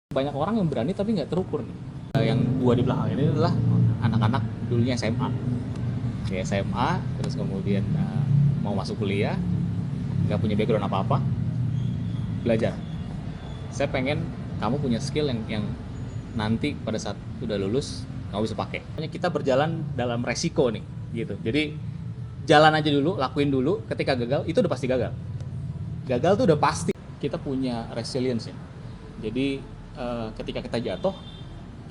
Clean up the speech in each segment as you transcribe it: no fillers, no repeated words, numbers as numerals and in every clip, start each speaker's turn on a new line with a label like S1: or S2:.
S1: Banyak orang yang berani tapi nggak terukur nih. Yang gua di belakang ini adalah anak-anak dulunya SMA. Ya SMA, terus kemudian mau masuk kuliah, nggak punya background apa-apa, belajar. Saya pengen kamu punya skill yang nanti pada saat udah lulus kamu bisa pakai. Kita berjalan dalam resiko nih, gitu. Jadi jalan aja dulu, lakuin dulu. Ketika gagal, itu udah pasti gagal. Gagal tuh udah pasti. Kita punya resilience ya. Jadi ketika kita jatuh,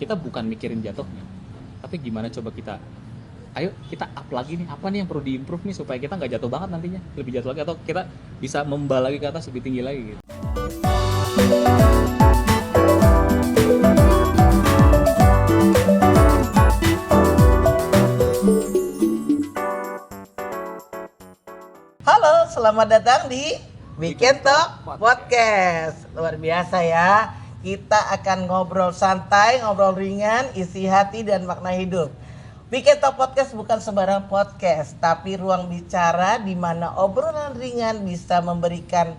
S1: kita bukan mikirin jatuhnya, tapi gimana coba kita, ayo kita up lagi nih, apa nih yang perlu diimprove nih supaya kita nggak jatuh banget nantinya, lebih jatuh lagi, atau kita bisa membal lagi ke atas lebih tinggi lagi gitu.
S2: Halo, selamat datang di Weekend Talk Podcast. Luar biasa ya. Kita akan ngobrol santai, ngobrol ringan, isi hati dan makna hidup. Weekend Talk Podcast bukan sembarang podcast, tapi ruang bicara di mana obrolan ringan bisa memberikan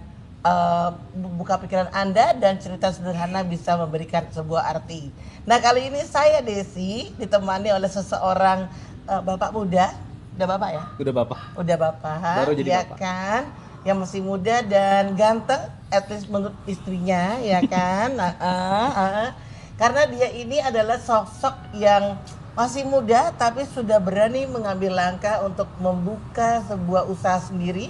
S2: buka pikiran Anda dan cerita sederhana bisa memberikan sebuah arti. Nah, kali ini saya Desi ditemani oleh seseorang bapak muda. Udah bapak ya?
S1: Udah bapak.
S2: Udah bapak.
S1: Baru jadi
S2: ya
S1: bapak.
S2: Kan? Yang masih muda dan ganteng, at least menurut istrinya, ya kan? Karena dia ini adalah sosok yang masih muda tapi sudah berani mengambil langkah untuk membuka sebuah usaha sendiri,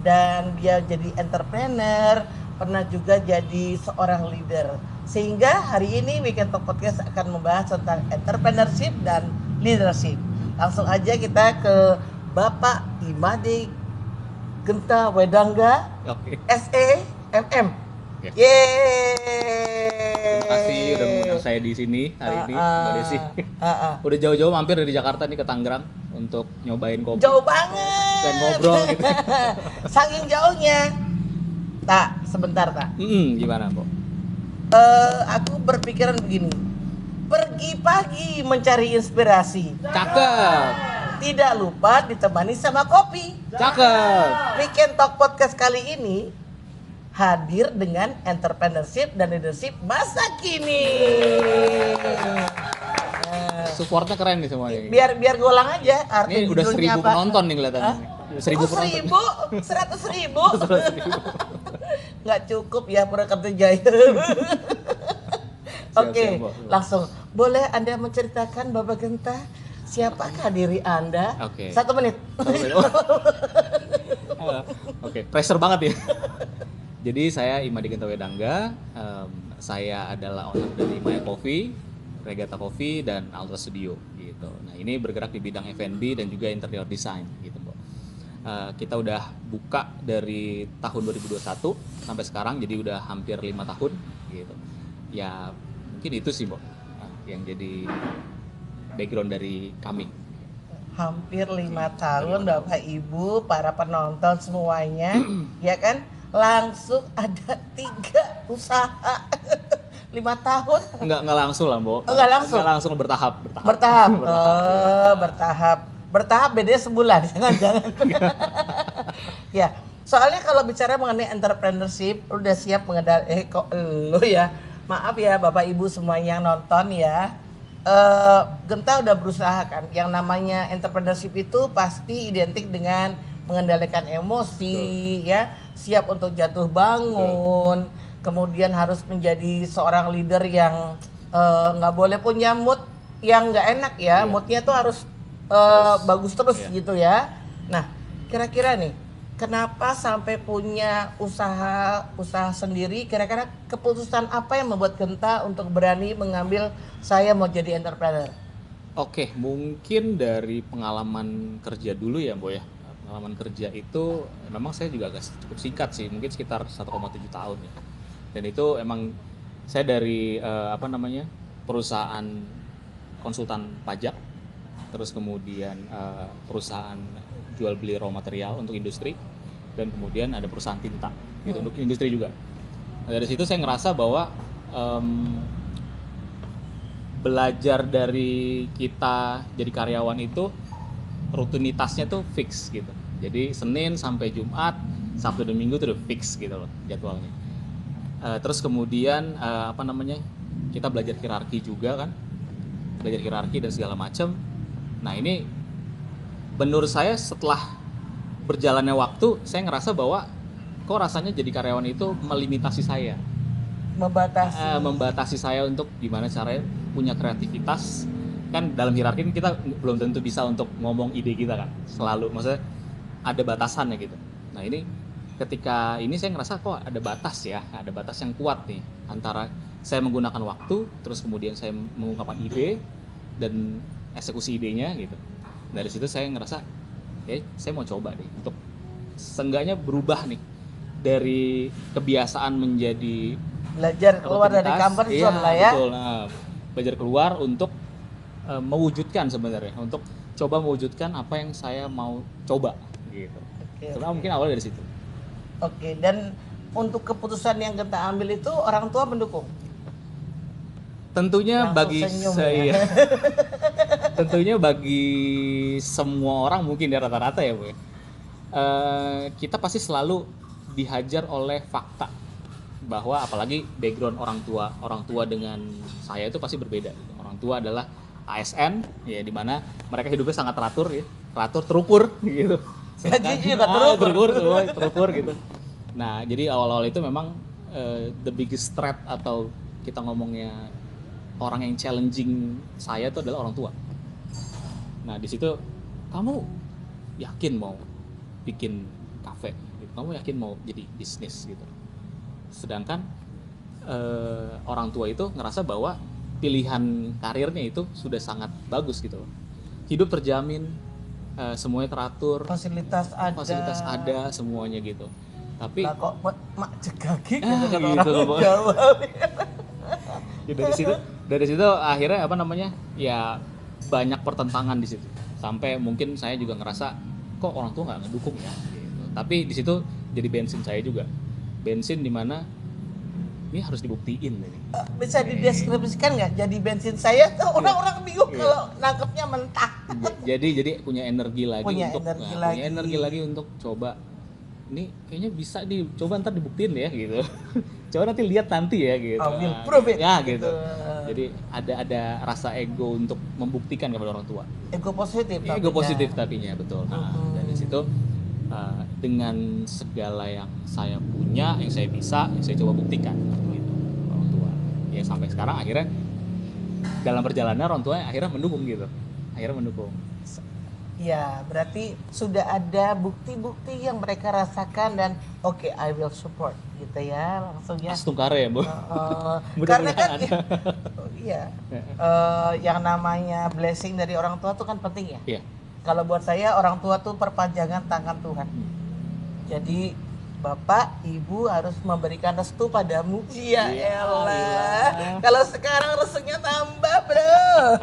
S2: dan dia jadi entrepreneur, pernah juga jadi seorang leader. Sehingga hari ini Weekend Talk Podcast akan membahas tentang entrepreneurship dan leadership. Langsung aja kita ke Bapak Imade Genta Wedangga,
S1: Oke.
S2: SEMM.
S1: Ya.
S2: Yeay.
S1: Terima kasih udah mengundang saya di sini hari ini, Mbak Desi. Udah jauh-jauh mampir dari Jakarta nih ke Tangerang untuk nyobain kopi.
S2: Jauh banget.
S1: Dan ngobrol gitu.
S2: Saking jauhnya. Tak, sebentar tak.
S1: Gimana, Mbak?
S2: Aku berpikiran begini. Pergi pagi mencari inspirasi.
S1: Cakep.
S2: Tidak lupa ditemani sama kopi.
S1: Cakep.
S2: Weekend Talk Podcast kali ini hadir dengan entrepreneurship dan leadership masa kini.
S1: Supportnya keren nih semuanya.
S2: Biar golang aja.
S1: Ini udah 1.000 penonton nih kelihatannya. 1.000 penonton.
S2: 100.000. Nggak cukup ya Purwakarta Jaya. Oke, langsung. Boleh Anda menceritakan Bapak Genta, siapakah diri Anda?
S1: Oke.
S2: 1 menit.
S1: Oke, pressure banget ya. Jadi saya Imade Genta Wedangga, saya adalah owner dari Maya Coffee, Regatta Coffee, dan Alta Studio gitu. Nah, ini bergerak di bidang F&B dan juga interior design gitu, Mbak. Kita udah buka dari tahun 2021 sampai sekarang, jadi udah hampir 5 tahun gitu. Ya, mungkin itu sih, Mbak, yang jadi background dari kami.
S2: Hampir 5 tahun Bapak Ibu, para penonton semuanya, ya kan? Langsung ada 3 usaha. 5 tahun.
S1: Enggak langsung lah, Mbak.
S2: Enggak langsung.
S1: Enggak langsung, bertahap.
S2: Bertahap bedanya sebulan. Jangan. Ya, soalnya kalau bicara mengenai entrepreneurship, udah siap kok lu ya. Maaf ya Bapak Ibu semua yang nonton ya. Genta udah berusaha kan. Yang namanya entrepreneurship itu pasti identik dengan mengendalikan emosi, ya, siap untuk jatuh bangun, kemudian harus menjadi seorang leader yang nggak boleh punya mood yang nggak enak ya, moodnya tuh harus bagus terus gitu ya. Nah, kira-kira nih, kenapa sampai punya usaha sendiri? Kira-kira keputusan apa yang membuat Genta untuk berani mengambil saya mau jadi entrepreneur?
S1: Oke, mungkin dari pengalaman kerja dulu ya, Mbak ya. Pengalaman kerja itu memang saya juga agak cukup singkat sih, mungkin sekitar 1,7 tahun ya. Dan itu emang saya dari perusahaan konsultan pajak, terus kemudian perusahaan jual beli raw material untuk industri, dan kemudian ada perusahaan tinta gitu untuk industri juga. Nah, dari situ saya ngerasa bahwa belajar dari kita jadi karyawan itu rutinitasnya tuh fix gitu. Jadi Senin sampai Jumat, Sabtu dan Minggu tuh udah fix gitu loh jadwalnya. Terus kemudian kita belajar hierarki juga kan, belajar hierarki dan segala macam. Nah ini menurut saya setelah berjalannya waktu, saya ngerasa bahwa kok rasanya jadi karyawan itu melimitasi saya, membatasi saya untuk gimana caranya punya kreativitas. Kan dalam hierarki kita belum tentu bisa untuk ngomong ide kita kan, selalu maksudnya ada batasannya gitu. Nah ini ketika ini saya ngerasa kok ada batas ya, ada batas yang kuat nih antara saya menggunakan waktu, terus kemudian saya mengungkapkan ide dan eksekusi idenya gitu. Dari situ saya ngerasa, saya mau coba deh untuk seenggaknya berubah nih dari kebiasaan menjadi
S2: belajar keluar dari comfort zone lah ya.
S1: Betul. Nah, belajar keluar untuk mewujudkan sebenarnya, untuk coba mewujudkan apa yang saya mau coba gitu. Sebenarnya mungkin awal dari situ.
S2: Oke, dan untuk keputusan yang kita ambil itu orang tua mendukung?
S1: Tentunya
S2: langsung
S1: bagi saya, tentunya bagi semua orang mungkin ya rata-rata ya Bu. Kita pasti selalu dihajar oleh fakta bahwa apalagi background orang tua dengan saya itu pasti berbeda. Orang tua adalah ASN ya, di mana mereka hidupnya sangat teratur ya, terukur gitu.
S2: Gaji juga
S1: terukur gitu. Nah jadi awal-awal itu memang the biggest threat atau kita ngomongnya orang yang challenging saya itu adalah orang tua. Nah di situ kamu yakin mau bikin kafe? Kamu yakin mau jadi bisnis gitu? Sedangkan orang tua itu ngerasa bahwa pilihan karirnya itu sudah sangat bagus gitu. Hidup terjamin, semuanya teratur, fasilitas ada semuanya gitu. Tapi
S2: lah kok mak cegagi
S1: gitu loh. Ya, dari situ akhirnya ya banyak pertentangan di situ. Sampai mungkin saya juga ngerasa kok orang tua nggak ngedukung ya gitu. Tapi di situ jadi bensin saya juga. Bensin di mana ini harus dibuktiin ini.
S2: Bisa dideskripsikan nggak? Jadi bensin saya tuh orang-orang bingung kalau nangkepnya mentah.
S1: Jadi punya energi lagi
S2: punya
S1: energi lagi untuk coba. Ini kayaknya bisa coba ntar dibuktiin ya gitu. Coba nanti lihat nanti ya gitu.
S2: Will prove it.
S1: Ya gitu. Jadi ada rasa ego untuk membuktikan kepada orang tua.
S2: Ego positif
S1: tapinya betul. Nah, dari situ dengan segala yang saya punya, yang saya bisa, yang saya coba buktikan gitu orang tua. Ya sampai sekarang akhirnya dalam perjalanan orang tua akhirnya mendukung gitu.
S2: Ya, berarti sudah ada bukti-bukti yang mereka rasakan dan oke, I will support gitu ya, langsungnya.
S1: Astungkare ya, Bu.
S2: Karena kan yang namanya blessing dari orang tua tuh kan penting ya.
S1: Iya.
S2: Kalau buat saya orang tua tuh perpanjangan tangan Tuhan. Jadi Bapak, Ibu harus memberikan restu padamu. Iya, elah. Kalau sekarang restunya tambah, Bro.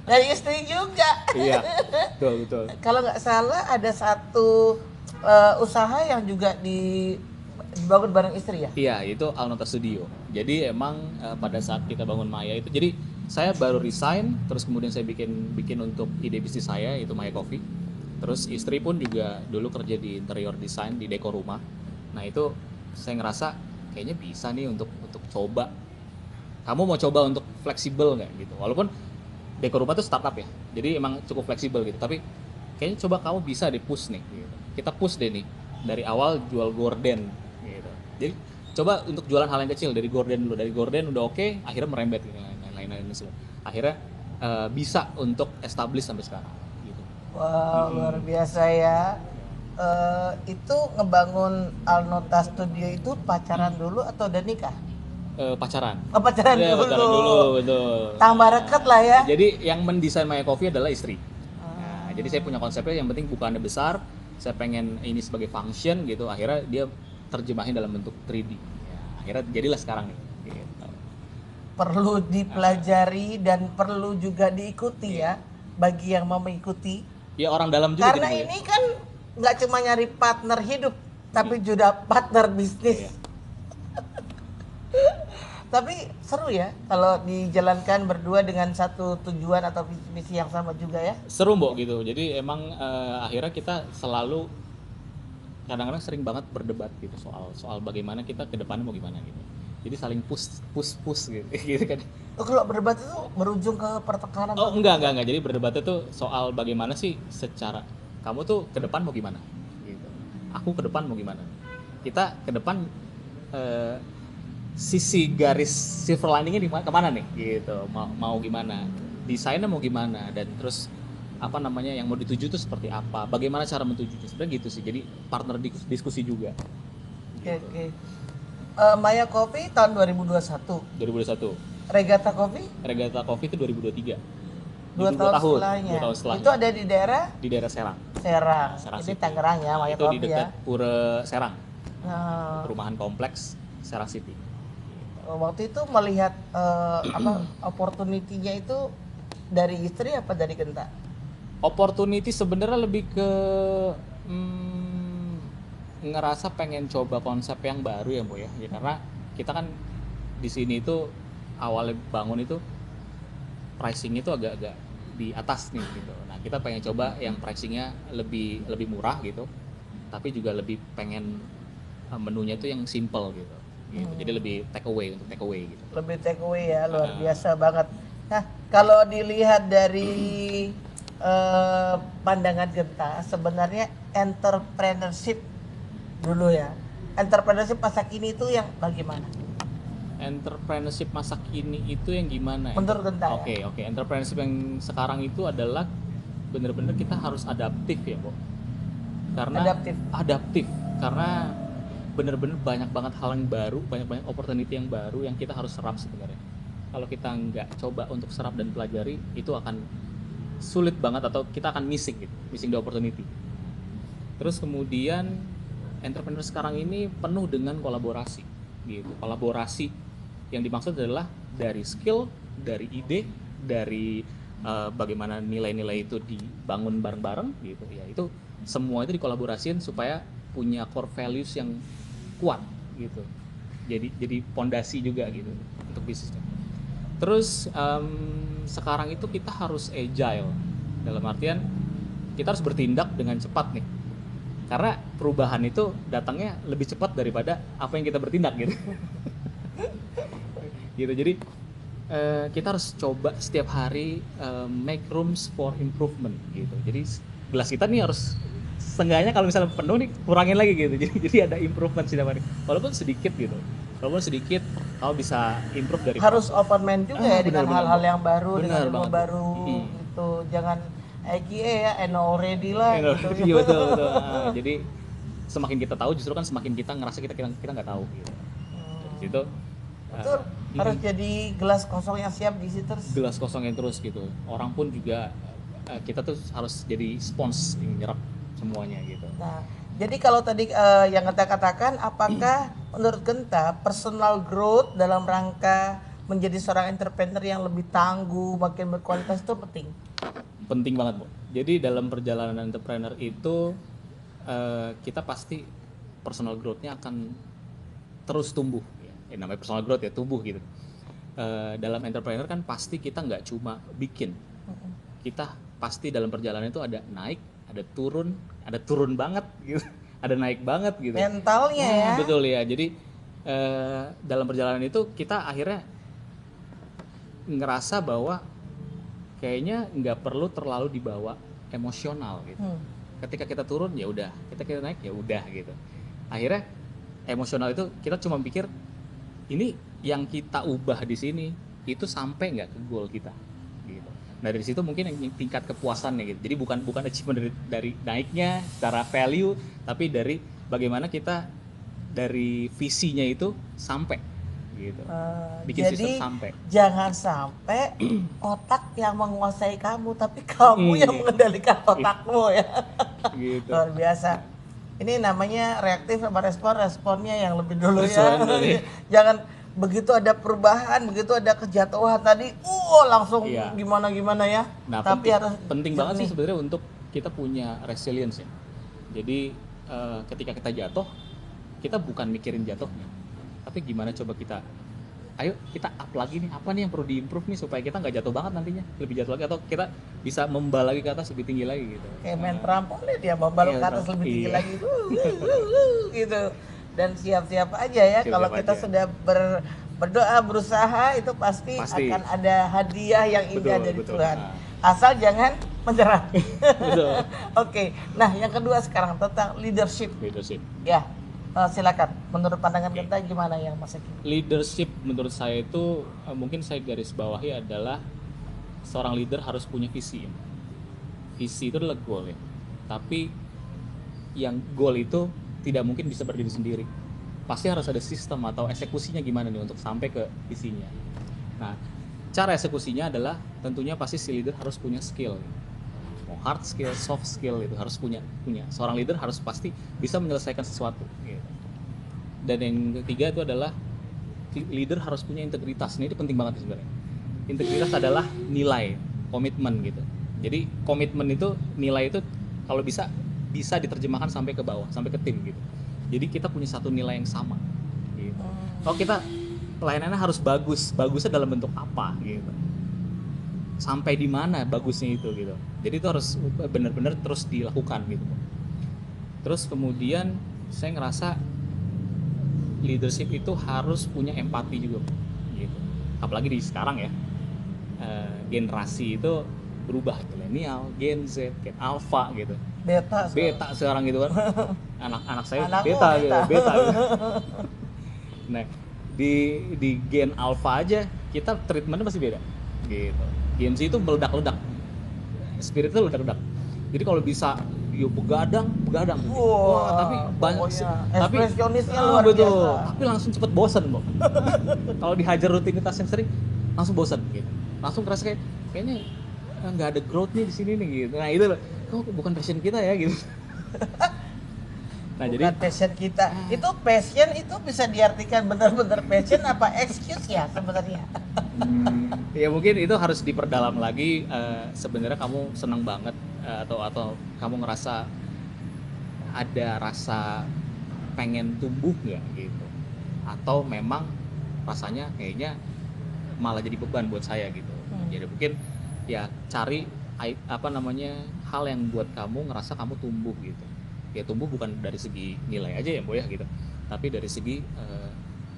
S2: Dari istri juga.
S1: Iya, betul.
S2: Kalau nggak salah ada satu usaha yang juga dibangun bareng istri ya?
S1: Iya, itu Alnota Studio. Jadi emang pada saat kita bangun Maya itu, jadi saya baru resign, terus kemudian saya bikin untuk ide bisnis saya, itu Maya Coffee. Terus istri pun juga dulu kerja di interior design, di dekor rumah. Nah itu saya ngerasa kayaknya bisa nih untuk coba. Kamu mau coba untuk fleksibel nggak gitu? Walaupun dekor rumah itu startup ya, jadi emang cukup fleksibel gitu. Tapi kayaknya coba kamu bisa di-push nih. Gitu. Kita push deh nih dari awal jual gorden. Gitu. Jadi coba untuk jualan hal yang kecil dari gorden dulu. Dari gorden udah oke, akhirnya merembet gitu, lain-lain semua. Akhirnya bisa untuk establish sampai sekarang. Gitu.
S2: Wow, luar biasa ya. Itu ngebangun Alnota Studio itu pacaran dulu atau udah nikah?
S1: Pacaran.
S2: Pacaran dulu.
S1: Pacaran dulu, betul.
S2: Tambah rekat lah ya.
S1: Jadi yang mendesain Maya Coffee adalah istri. Nah, jadi saya punya konsepnya yang penting bukannya besar, saya pengen ini sebagai function gitu. Akhirnya dia terjemahin dalam bentuk 3D. Ya, akhirnya jadilah sekarang nih. Gitu.
S2: Perlu dipelajari dan perlu juga diikuti ya bagi yang mau mengikuti.
S1: Ya orang dalam juga.
S2: Karena
S1: gitu,
S2: ini kan nggak cuma nyari partner hidup, tapi juga partner bisnis.
S1: Iya.
S2: Tapi seru ya kalau dijalankan berdua dengan satu tujuan atau visi yang sama juga ya.
S1: Seru Mbok gitu. Jadi emang akhirnya kita selalu kadang-kadang sering banget berdebat gitu soal bagaimana kita ke depannya mau gimana gitu. Jadi saling push gitu, gitu kan.
S2: Oh, kalau berdebat itu berujung ke pertengkaran?
S1: Oh enggak. Jadi berdebatnya tuh soal bagaimana sih secara kamu tuh ke depan mau gimana, gitu. Aku ke depan mau gimana. Kita ke depan sisi garis silver liningnya kemana nih, gitu. Mau gimana, desainnya mau gimana, dan terus apa namanya yang mau dituju itu seperti apa, bagaimana cara mentujunya, sebenarnya gitu sih. Jadi partner diskusi juga.
S2: Oke. Maya Coffee tahun 2021.
S1: 2021.
S2: Regatta Coffee
S1: Regatta Coffee itu 2023.
S2: 2 tahun setelahnya.
S1: 2 tahun setelahnya.
S2: Itu ada di daerah
S1: Di daerah Serang.
S2: Serang. Ini
S1: City.
S2: Tangerang ya, Maya
S1: Itu di
S2: Coffee ya.
S1: dekat Pura Serang.
S2: Nah,
S1: Perumahan kompleks Serang City.
S2: waktu itu melihat opportunity-nya itu dari istri apa dari Genta?
S1: Opportunity sebenarnya lebih ke ngerasa pengen coba konsep yang baru ya, Bu ya. Ya karena kita kan di sini itu awalnya bangun itu pricing itu agak-agak di atas nih gitu. Nah, kita pengen coba yang pricingnya lebih murah gitu. Tapi juga lebih pengen menunya itu yang simple gitu. Jadi lebih take away gitu.
S2: Lebih take away ya, luar biasa banget. Nah, kalau dilihat dari pandangan Genta, sebenarnya entrepreneurship dulu ya. Entrepreneurship masa kini itu yang bagaimana?
S1: Entrepreneurship masa kini itu yang gimana?
S2: Menurut Genta.
S1: Oke. Entrepreneurship yang sekarang itu adalah benar-benar kita harus adaptif ya, Bu. Karena adaptif. Karena benar-benar banyak banget hal yang baru, banyak opportunity yang baru yang kita harus serap sebenarnya. Kalau kita nggak coba untuk serap dan pelajari, itu akan sulit banget atau kita akan missing the opportunity. Terus kemudian entrepreneur sekarang ini penuh dengan kolaborasi gitu. Kolaborasi yang dimaksud adalah dari skill, dari ide, dari bagaimana nilai-nilai itu dibangun bareng-bareng gitu ya. Itu semua itu dikolaborasiin supaya punya core values yang kuat gitu. Jadi pondasi juga gitu untuk bisnisnya. Terus sekarang itu kita harus agile, dalam artian kita harus bertindak dengan cepat nih, karena perubahan itu datangnya lebih cepat daripada apa yang kita bertindak gitu. Gitu. Jadi kita harus coba setiap hari make rooms for improvement gitu. Jadi gelas kita nih harus setengahnya kalau misalnya penuh nih kurangin lagi gitu. Jadi ada improvement setiap hari, walaupun sedikit gitu. Walaupun sedikit, kalau bisa improve dari
S2: harus open mind juga ya dengan hal-hal yang baru,
S1: bener
S2: dengan ilmu
S1: banget.
S2: baru gitu. Jangan IGA ya, I know already lah gitu.
S1: Iya betul. Jadi semakin kita tahu justru kan semakin kita ngerasa kita nggak tahu gitu. Dari situ
S2: betul, harus jadi gelas kosong yang siap diisi terus.
S1: Gelas kosong yang terus gitu. Orang pun juga kita tuh harus jadi spons yang nyerap semuanya gitu.
S2: Nah, jadi kalau tadi yang Genta katakan, apakah menurut Genta personal growth dalam rangka menjadi seorang entrepreneur yang lebih tangguh, makin berkualitas itu penting?
S1: Penting banget, Bu. Jadi dalam perjalanan entrepreneur itu kita pasti personal growth-nya akan terus tumbuh. Ya, namanya personal growth ya, tumbuh gitu. Dalam entrepreneur kan pasti kita nggak cuma bikin. Kita pasti dalam perjalanan itu ada naik, ada turun banget gitu. Ada naik banget gitu.
S2: Mentalnya ya.
S1: Betul ya. Jadi dalam perjalanan itu kita akhirnya ngerasa bahwa kayaknya nggak perlu terlalu dibawa emosional gitu. Ketika kita turun ya udah, kita naik ya udah gitu. Akhirnya emosional itu kita cuma pikir ini yang kita ubah di sini itu sampai nggak ke goal kita gitu. Nah dari situ mungkin yang tingkat kepuasannya gitu. Jadi bukan achievement dari naiknya secara value, tapi dari bagaimana kita dari visinya itu sampai gitu. Bikin sistem sampai.
S2: Jangan sampai otak yang menguasai kamu, tapi kamu yang mengendalikan otakmu ya.
S1: Gitu.
S2: Luar biasa. Ini namanya reaktif sama responnya yang lebih dulu ya. Jangan begitu ada perubahan, begitu ada kejatuhan tadi, langsung gimana ya.
S1: Nah,
S2: tapi harus
S1: penting banget sih sebenarnya untuk kita punya resilience ya. Jadi ketika kita jatuh, kita bukan mikirin jatuhnya, tapi gimana coba ayo kita up lagi nih, apa nih yang perlu diimprove nih supaya kita nggak jatuh banget nantinya, lebih jatuh lagi, atau kita bisa membal lagi ke atas lebih tinggi lagi gitu.
S2: Kayak main trampolin dia membal ke atas lebih tinggi lagi gitu. dan siap-siap aja ya
S1: Siap-siap
S2: kalau kita
S1: aja.
S2: sudah berdoa berusaha itu pasti
S1: Pasti.
S2: akan ada hadiah yang indah
S1: Betul,
S2: dari
S1: betul.
S2: Tuhan.
S1: Nah.
S2: Asal jangan menyerah.
S1: Betul.
S2: Oke. Nah, yang kedua sekarang tentang leadership.
S1: Leadership.
S2: Ya. Silakan. Menurut pandangan
S1: Oke.
S2: Genta gimana yang Mas Eki?
S1: Leadership menurut saya itu mungkin saya garis bawahi adalah seorang leader harus punya visi. Visi itu adalah goal ya. Tapi yang goal itu tidak mungkin bisa berdiri sendiri. Pasti harus ada sistem atau eksekusinya gimana nih untuk sampai ke visinya. Nah, cara eksekusinya adalah tentunya pasti si leader harus punya skill. Mau hard skill, soft skill itu harus punya. Seorang leader harus pasti bisa menyelesaikan sesuatu. Gitu. Dan yang ketiga itu adalah leader harus punya integritas. Ini penting banget sebenarnya. Integritas adalah nilai, komitmen gitu. Jadi komitmen itu, nilai itu kalau bisa diterjemahkan sampai ke bawah, sampai ke tim gitu. Jadi kita punya satu nilai yang sama. Gitu. Kalau kita pelayanannya harus bagus, bagusnya dalam bentuk apa gitu. Sampai di mana bagusnya itu gitu. Jadi itu harus benar-benar terus dilakukan gitu. Terus kemudian saya ngerasa leadership itu harus punya empati juga gitu. Apalagi di sekarang ya, generasi itu berubah, milenial, Gen Z, Gen Alpha gitu. Beta sekarang gitu kan. Anak-anak saya beta gitu, beta gitu. Nah, di Gen Alpha aja kita treatmentnya masih beda gitu. Gen Z itu meledak-ledak. Spiritnya meledak-ledak. Jadi kalau bisa yo begadang gitu. Wah, tapi banyak tapi
S2: ekspresionisnya luar
S1: betul.
S2: biasa.
S1: Tapi langsung cepet bosan, Bang. Kalau dihajar rutinitas yang sering langsung bosan gitu. Langsung kerasa kayaknya nggak ada growth nih di sini nih gitu. Nah, itu loh. Kok bukan passion kita ya gitu. Nah,
S2: Bukan
S1: jadi
S2: passion kita. Itu passion itu bisa diartikan benar-benar passion apa excuse ya sebenarnya?
S1: ya mungkin itu harus diperdalam lagi. Sebenarnya kamu senang banget atau kamu ngerasa ada rasa pengen tumbuh nggak gitu, atau memang rasanya kayaknya malah jadi beban buat saya gitu. Jadi mungkin ya cari hal yang buat kamu ngerasa kamu tumbuh gitu. Ya tumbuh bukan dari segi nilai aja ya, Boy ya gitu, tapi dari segi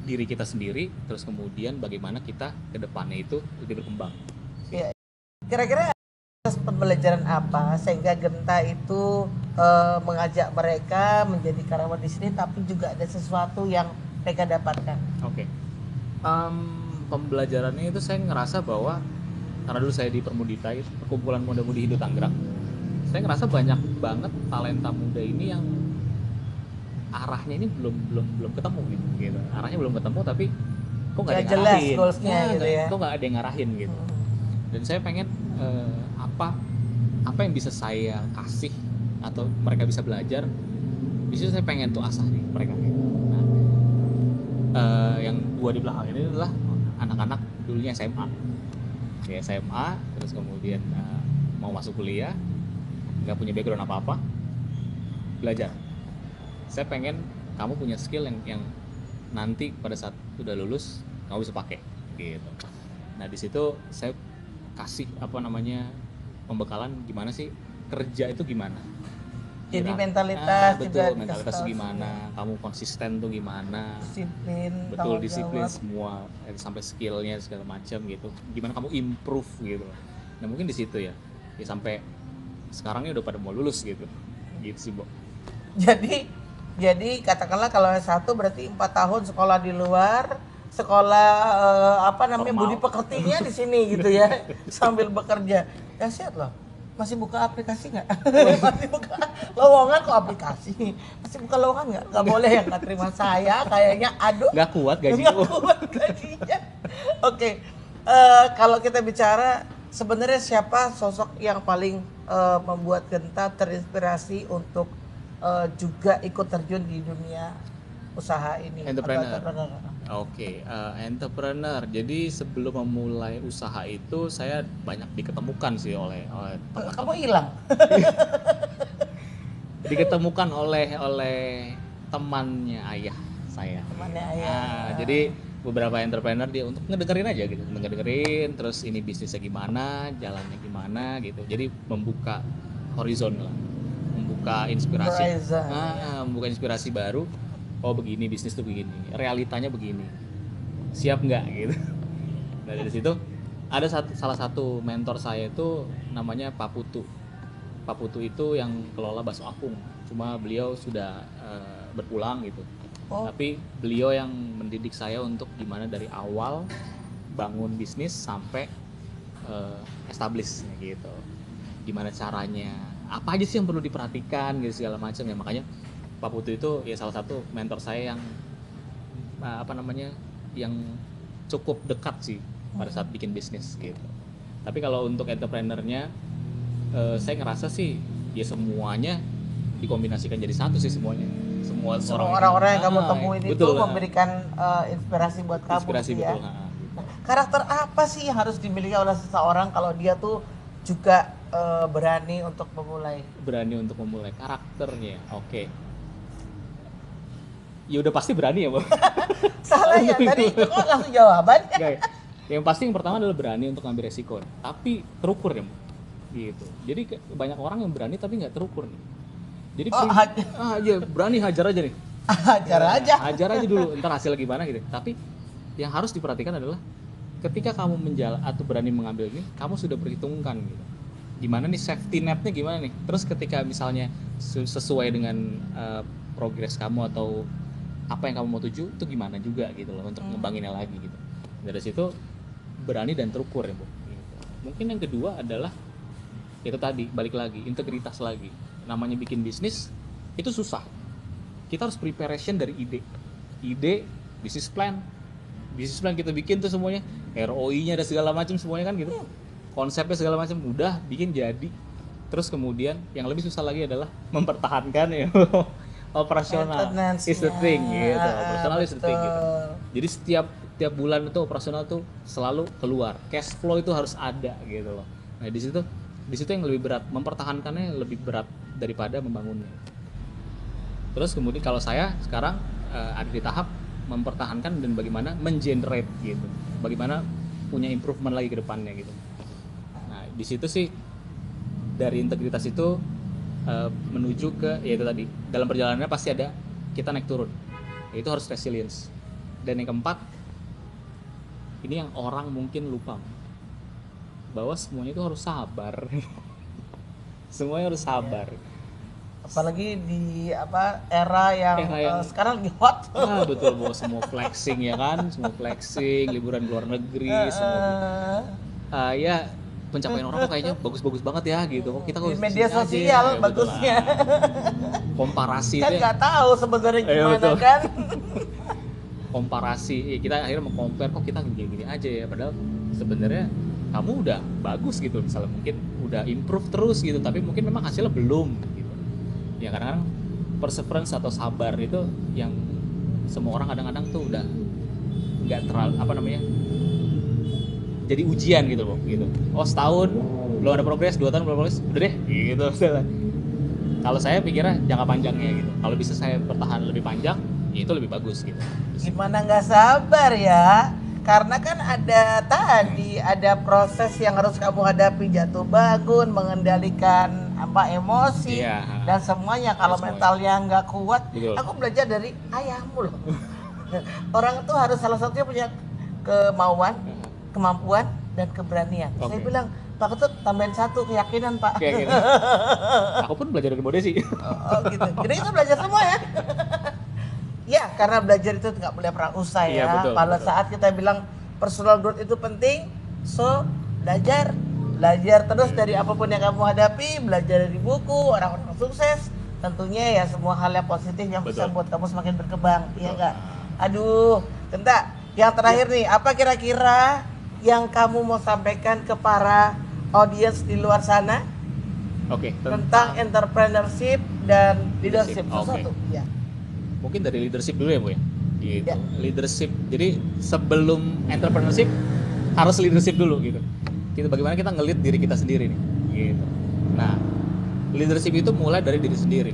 S1: diri kita sendiri, terus kemudian bagaimana kita ke depannya itu lebih berkembang.
S2: Ya. Kira-kira proses pembelajaran apa sehingga Genta itu mengajak mereka menjadi karyawan di sini, tapi juga ada sesuatu yang mereka dapatkan?
S1: Oke. Pembelajarannya itu saya ngerasa bahwa karena dulu saya di Permudita, perkumpulan muda-mudi Hindu Tangerang, saya ngerasa banyak banget talenta muda ini yang arahnya ini belum ketemu gitu. Arahnya belum ketemu, tapi kok nggak ada yang
S2: jelas
S1: ngarahin.
S2: goalsnya gitu ya.
S1: Kok nggak ada yang ngarahin gitu. Dan saya pengen apa yang bisa saya kasih atau mereka bisa belajar. Di situ saya pengen tuh asah nih mereka gitu. Nah, yang dua di belakang ini adalah anak-anak dulunya SMA. Ya, SMA, terus kemudian mau masuk kuliah, nggak punya background apa-apa, belajar. Saya pengen kamu punya skill yang nanti pada saat udah lulus kamu bisa pakai gitu. Nah, di situ saya kasih pembekalan gimana sih kerja itu gimana.
S2: Jadi mentalitas
S1: betul,
S2: juga
S1: mentalitas gimana, kamu konsisten tuh gimana,
S2: disiplin,
S1: betul, disiplin semua sampai skillnya segala macam gitu, gimana kamu improve gitu. Nah, mungkin di situ ya sampai sekarang ini udah pada mau lulus gitu sih, Bo.
S2: Jadi katakanlah kalau S1 berarti 4 tahun sekolah di luar, sekolah budi pekertinya di sini gitu ya, sambil bekerja. Ya siap loh. Masih buka aplikasi nggak? Masih buka lowongan kok aplikasi? Masih buka lowongan nggak? Nggak boleh yang nggak terima saya, kayaknya aduh.
S1: Nggak kuat gajinya.
S2: Oke. Kalau kita bicara sebenarnya siapa sosok yang paling membuat Genta terinspirasi untuk juga ikut terjun di dunia usaha ini?
S1: Entrepreneur. Oke, entrepreneur. Jadi sebelum memulai usaha itu saya banyak diketemukan sih oleh teman-teman.
S2: Kamu hilang.
S1: Diketemukan oleh temannya ayah saya.
S2: Temannya ayah.
S1: Jadi beberapa entrepreneur dia untuk ngedengerin aja gitu, ngedengerin terus ini bisnisnya gimana, jalannya gimana gitu. Jadi membuka horizon lah, membuka inspirasi, membuka inspirasi baru. oh begini bisnis tuh begini, realitanya begini, siap nggak gitu. Nah dari situ ada salah satu mentor saya itu namanya Pak Putu. Pak Putu itu yang kelola Bakso Apung, cuma beliau sudah berpulang gitu.
S2: Oh.
S1: Tapi beliau yang mendidik saya untuk gimana dari awal bangun bisnis sampai establish gitu. Gimana caranya, apa aja sih yang perlu diperhatikan gitu segala macam ya. Makanya Pak Putu itu ya salah satu mentor saya yang yang cukup dekat sih pada saat bikin bisnis gitu. Tapi kalau untuk entrepreneurnya saya ngerasa sih ya semuanya dikombinasikan jadi satu sih semuanya. Semua
S2: orang-orang yang kamu temuin itu
S1: betul,
S2: memberikan inspirasi buat kamu
S1: inspirasi
S2: gitu ya.
S1: betul.
S2: Nah, karakter apa sih yang harus dimiliki oleh seseorang kalau dia tuh juga berani untuk memulai?
S1: Berani untuk memulai karakternya, oke. Ya udah pasti berani ya, Bang.
S2: Salah ya, tadi itu kok langsung jawabannya.
S1: Enggak, yang pasti yang pertama adalah berani untuk ngambil resiko, tapi terukur ya, Bang. Gitu. Jadi banyak orang yang berani tapi nggak terukur nih. Jadi ya berani hajar aja nih. Hajar aja dulu, ntar hasilnya gimana gitu. Tapi yang harus diperhatikan adalah ketika kamu atau berani mengambil ini, kamu sudah perhitungkan gitu. Gimana nih safety netnya gimana nih? Terus ketika misalnya sesuai dengan progres kamu atau apa yang kamu mau tuju itu gimana juga gitu loh untuk ngembanginnya lagi gitu. Dari situ berani dan terukur ya, Bu. Gitu. Mungkin yang kedua adalah itu tadi balik lagi integritas lagi. Namanya bikin bisnis itu susah. Kita harus preparation dari ide, bisnis plan kita bikin tuh semuanya, ROI-nya ada segala macam semuanya kan gitu, konsepnya segala macam udah bikin jadi. Terus kemudian yang lebih susah lagi adalah mempertahankan ya. Operasional is the thing gitu, operasional is the thing gitu. Jadi setiap bulan itu operasional tuh selalu keluar, cash flow itu harus ada gitu loh. Nah di situ yang lebih berat, mempertahankannya lebih berat daripada membangunnya. Terus kemudian kalau saya sekarang ada di tahap mempertahankan dan bagaimana mengenerate gitu, bagaimana punya improvement lagi ke depannya gitu. Nah di situ sih dari integritas itu menuju ke ya itu tadi, dalam perjalanannya pasti ada kita naik turun, itu harus resilience. Dan yang keempat ini yang orang mungkin lupa, bahwa semuanya itu harus sabar. Semuanya harus sabar.
S2: Apalagi di era yang sekarang lagi hot.
S1: Betul, bahwa semua flexing ya kan, semua flexing, liburan ke luar negeri, semua. Ya pencapaian orang kok kayaknya bagus-bagus banget ya gitu. Kok kita
S2: di media sosial ya, bagusnya.
S1: Komparasi
S2: kan nggak tahu sebenarnya gimana kan.
S1: Komparasi, kita akhirnya mengcompare kok kita gini-gini aja ya, padahal sebenarnya kamu udah bagus gitu, misalnya mungkin udah improve terus gitu, tapi mungkin memang hasilnya belum gitu. Ya kadang-kadang perseverance atau sabar itu yang semua orang kadang-kadang tuh udah nggak terlalu jadi ujian gitu loh gitu. Oh setahun belum ada progres, 2 tahun belum progres, udah deh gitu. Kalau saya pikirnya jangka panjangnya gitu, kalau bisa saya bertahan lebih panjang ya itu lebih bagus gitu.
S2: Gimana nggak sabar ya, karena kan ada proses yang harus kamu hadapi, jatuh bangun, mengendalikan emosi dan semuanya. Kalau mentalnya nggak kuat, betul. Aku belajar dari ayahmu loh. Orang itu harus salah satunya punya kemampuan dan keberanian. Saya bilang, Pak Ketut tambahin 1 keyakinan Pak.
S1: Keyakinan. Aku pun belajar dari Bode sih.
S2: Gitu. Jadi itu belajar semua ya. Ya, karena belajar itu nggak boleh pernah usai ya.
S1: Betul,
S2: pada saat kita bilang personal growth itu penting, so belajar terus dari apapun yang kamu hadapi, belajar dari buku, orang-orang sukses, tentunya ya semua hal yang positif yang bisa buat kamu semakin berkembang, iya nggak? Aduh, Genta, yang terakhir nih, apa kira-kira yang kamu mau sampaikan ke para audiens di luar sana? Tentang entrepreneurship dan leadership sesuatu. Ya.
S1: Mungkin dari leadership dulu ya Bu ya. Gitu. Ya. Leadership. Jadi sebelum entrepreneurship harus leadership dulu gitu. Bagaimana kita nge-lead diri kita sendiri nih. Gitu. Nah, leadership itu mulai dari diri sendiri.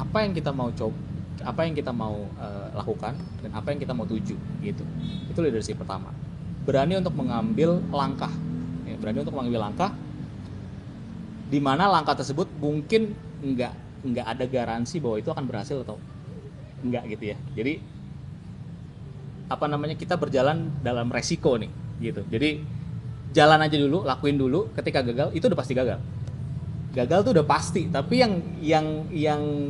S1: Apa yang kita mau lakukan dan apa yang kita mau tuju gitu. Itu leadership pertama. Berani untuk mengambil langkah. Ya, berani untuk mengambil langkah di mana langkah tersebut mungkin nggak ada garansi bahwa itu akan berhasil atau enggak gitu ya. Jadi apa namanya, kita berjalan dalam resiko nih gitu. Jadi jalan aja dulu, lakuin dulu, ketika gagal itu udah pasti gagal. Gagal tuh udah pasti, tapi yang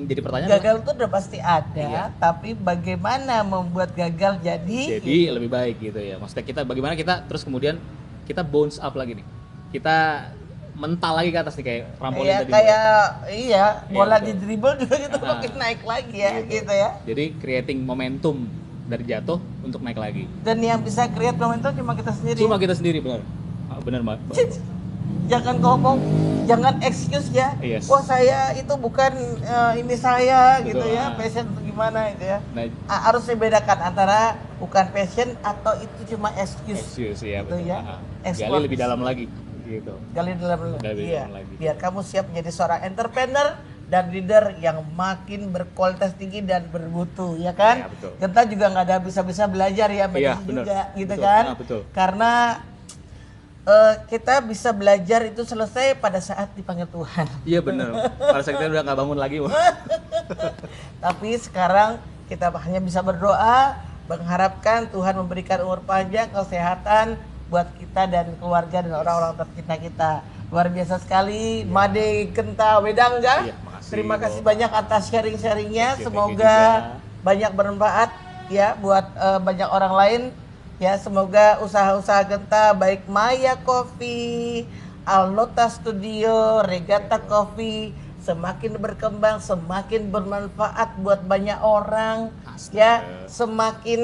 S1: jadi pertanyaan
S2: Gagal tuh udah pasti ada,
S1: Iya.
S2: tapi bagaimana membuat gagal jadi
S1: lebih baik gitu ya. Maksudnya kita bagaimana kita terus kemudian kita bounce up lagi nih. Kita mental lagi ke atas nih kayak trampolin
S2: ya
S1: tadi.
S2: kayak bola
S1: betul.
S2: di dribble juga gitu
S1: Ah,
S2: makin naik lagi ya gitu ya.
S1: Jadi creating momentum dari jatuh untuk naik lagi.
S2: Dan yang bisa create momentum cuma kita sendiri.
S1: Cuma kita sendiri, benar. Benar, Mbak.
S2: Jangan ngomong, jangan excuse ya.
S1: Yes.
S2: Wah saya itu bukan ini saya gitu
S1: Betul,
S2: ya,
S1: ah.
S2: passion atau gimana gitu ya.
S1: Nah,
S2: Harus dibedakan antara bukan passion atau itu cuma excuse.
S1: excuse ya,
S2: Gitu
S1: betul.
S2: ya.
S1: Gali lebih dalam lagi gitu.
S2: Gali dalam
S1: Gali
S2: iya.
S1: dalam lagi.
S2: Biar kamu siap menjadi seorang entrepreneur dan leader yang makin berkualitas tinggi dan bermutu, ya kan?
S1: Iya, betul.
S2: Kita juga nggak ada bisa-bisa belajar ya, Mbak
S1: Iya,
S2: Desi
S1: benar.
S2: juga, gitu
S1: Betul.
S2: kan?
S1: Ah, betul.
S2: Karena kita bisa belajar itu selesai pada saat dipanggil Tuhan.
S1: Iya benar. Pada saat kita udah nggak bangun lagi. Wah.
S2: Tapi sekarang kita hanya bisa berdoa, mengharapkan Tuhan memberikan umur panjang, kesehatan buat kita dan keluarga dan orang-orang tercinta kita. Luar biasa sekali, Made Genta Wedangga.
S1: Iya, makasih,
S2: Terima
S1: Bo.
S2: kasih banyak atas sharing-sharingnya.
S1: Thank you
S2: Semoga
S1: juga.
S2: banyak bermanfaat ya buat banyak orang lain. Ya, semoga usaha-usaha Genta baik Maya Coffee, Alnota Studio, Regatta Coffee semakin berkembang, semakin bermanfaat buat banyak orang,
S1: Astaga.
S2: ya, semakin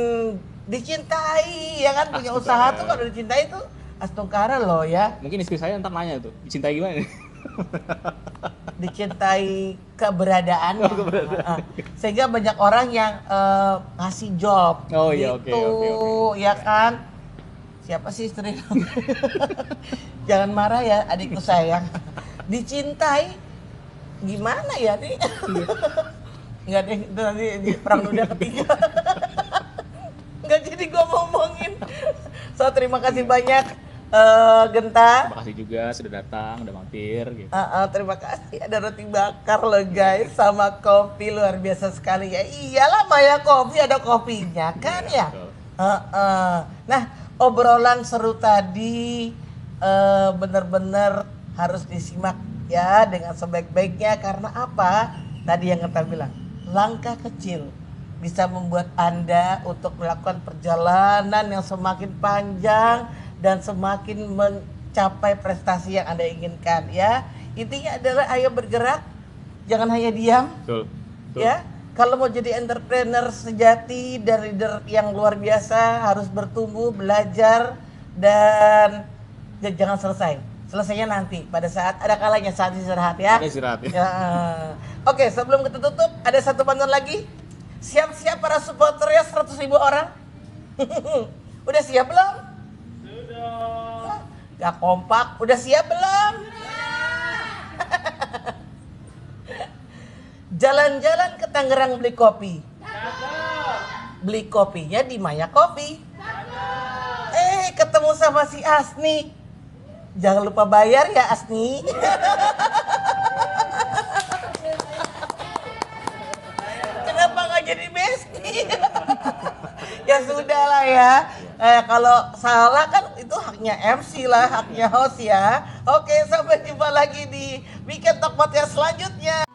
S2: dicintai, ya kan, punya
S1: Astaga.
S2: usaha tuh kalau dicintai tuh astungkara loh ya,
S1: Mungkin istri saya ntar nanya tuh, dicintai gimana nih?
S2: dicintai keberadaannya. Sehingga banyak orang yang ngasih job
S1: Oh iya,
S2: gitu,
S1: oke.
S2: ya kan. Siapa sih istri? Jangan marah ya adikku sayang. Dicintai gimana ya nih? Enggak deh, itu nanti di perang dunia ketiga. Enggak jadi gua ngomongin. So terima kasih banyak Genta.
S1: Terima kasih juga sudah datang, udah mampir gitu.
S2: Terima kasih ada roti bakar loh guys sama kopi luar biasa sekali ya. Iyalah Maya Kopi ada kopinya kan ya.
S1: Betul.
S2: Nah obrolan seru tadi bener-bener harus disimak ya dengan sebaik-baiknya karena apa? Tadi yang kita bilang langkah kecil bisa membuat Anda untuk melakukan perjalanan yang semakin panjang dan semakin mencapai prestasi yang Anda inginkan ya. Intinya adalah ayo bergerak, jangan hanya diam
S1: Betul.
S2: ya. Kalau mau jadi entrepreneur sejati dan leader yang luar biasa harus bertumbuh, belajar dan jangan selesai. Selesainya nanti pada saat ada kalanya saat istirahat ya.
S1: Ada istirahat ya.
S2: Ya. Oke, sebelum kita tutup ada satu pantun lagi. Siap-siap para supporternya 100.000 orang. Udah siap belum? Gak kompak, udah siap belum? Jalan-jalan ke Tangerang beli kopi. Beli kopinya di Maya Coffee. Ketemu sama si Asni. Jangan lupa bayar ya Asni. Kenapa nggak jadi bestie? Ya sudah lah ya. Kalau salah kan itu haknya MC lah, haknya host ya. Oke, sampai jumpa lagi di Weekend Talk Podcast selanjutnya.